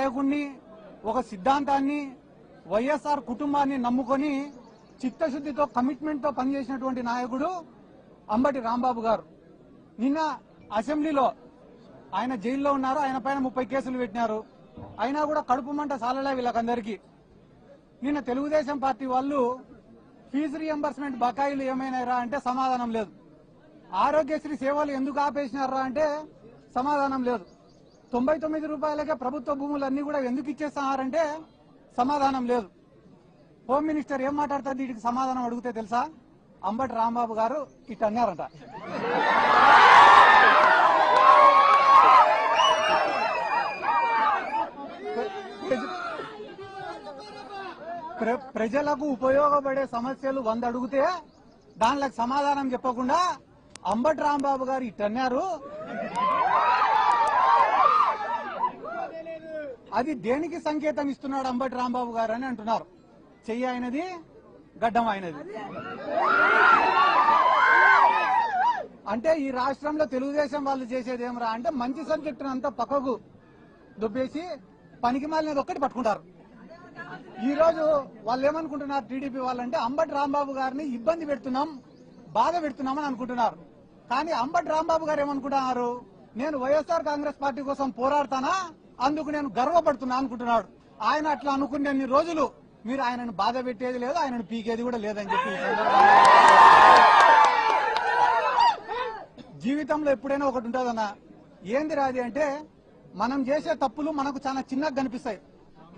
నాయకుడిని, ఒక సిద్ధాంతాన్ని, వైఎస్ఆర్ కుటుంబాన్ని నమ్ముకొని చిత్తశుద్దితో కమిట్మెంట్ తో పనిచేసినటువంటి నాయకుడు అంబటి రాంబాబు గారు. నిన్న అసెంబ్లీలో ఆయన జైల్లో ఉన్నారు, ఆయన పైన 30 కేసులు పెట్టినారు. అయినా కూడా కడుపు మంట సాలలే వీళ్ళకందరికీ. నిన్న తెలుగుదేశం పార్టీ వాళ్ళు ఫీజు రియంబర్స్మెంట్ బకాయిలు ఏమైనారా అంటే సమాధానం లేదు. ఆరోగ్యశ్రీ సేవలు ఎందుకు ఆపేసినారా అంటే సమాధానం లేదు. 99 రూపాయలకే ప్రభుత్వ భూములన్నీ కూడా ఎందుకు ఇచ్చేస్తున్నారంటే సమాధానం లేదు. హోమ్ మినిస్టర్ ఏం మాట్లాడుతుంది వీటికి సమాధానం అడిగితే తెలుసా? అంబటి రాంబాబు గారు ఇట్ అన్నారంట. ప్రజలకు ఉపయోగపడే సమస్యలు 100 అడిగితే దానికి సమాధానం చెప్పకుండా అంబటి రాంబాబు గారు ఇట్టన్నారు. అది దేనికి సంకేతం ఇస్తున్నాడు అంబటి రాంబాబు గారు అని అంటున్నారు. చెయ్యి అయినది, గడ్డం అయినది. అంటే ఈ రాష్ట్రంలో తెలుగుదేశం వాళ్ళు చేసేది ఏమరా అంటే మంచి సబ్జెక్టును అంతా పక్కకు దుబ్బేసి పనికి మాలినది ఒక్కటి పట్టుకుంటారు. ఈ రోజు వాళ్ళు ఏమనుకుంటున్నారు టీడీపీ వాళ్ళంటే అంబటి రాంబాబు గారిని ఇబ్బంది పెడుతున్నాం, బాధ పెడుతున్నామని అనుకుంటున్నారు. కానీ అంబటి రాంబాబు గారు ఏమనుకుంటున్నారు? నేను వైఎస్ఆర్ కాంగ్రెస్ పార్టీ కోసం పోరాడతానా, అందుకు నేను గర్వపడుతున్నా అనుకుంటున్నాడు. ఆయన అట్లా అనుకునే రోజులు మీరు ఆయనను బాధ పెట్టేది లేదు, ఆయనను పీకేది కూడా లేదని చెప్పి జీవితంలో ఎప్పుడైనా ఒకటి ఉంటుందన్నా. ఏంది రాది అంటే మనం చేసే తప్పులు మనకు చాలా చిన్నగా కనిపిస్తాయి,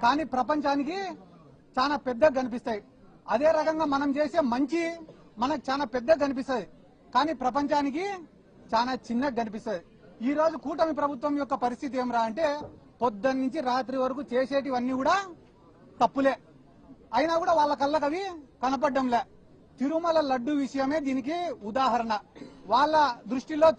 కానీ ప్రపంచానికి చాలా పెద్దగా కనిపిస్తాయి. అదే రకంగా మనం చేసే మంచి మనకు చాలా పెద్దగా కనిపిస్తుంది, కానీ ప్రపంచానికి చాలా చిన్నగా కనిపిస్తుంది. ఈ రోజు కూటమి ప్రభుత్వం యొక్క పరిస్థితి ఏమరా అంటే పొద్దున్న నుంచి రాత్రి వరకు చేసేటివన్నీ కూడా తప్పులే, అయినా కూడా వాళ్ళ కళ్ళకు అవి కనపడ్డంలే. తిరుమల లడ్డు విషయమే దీనికి ఉదాహరణ. వాళ్ళ దృష్టిలో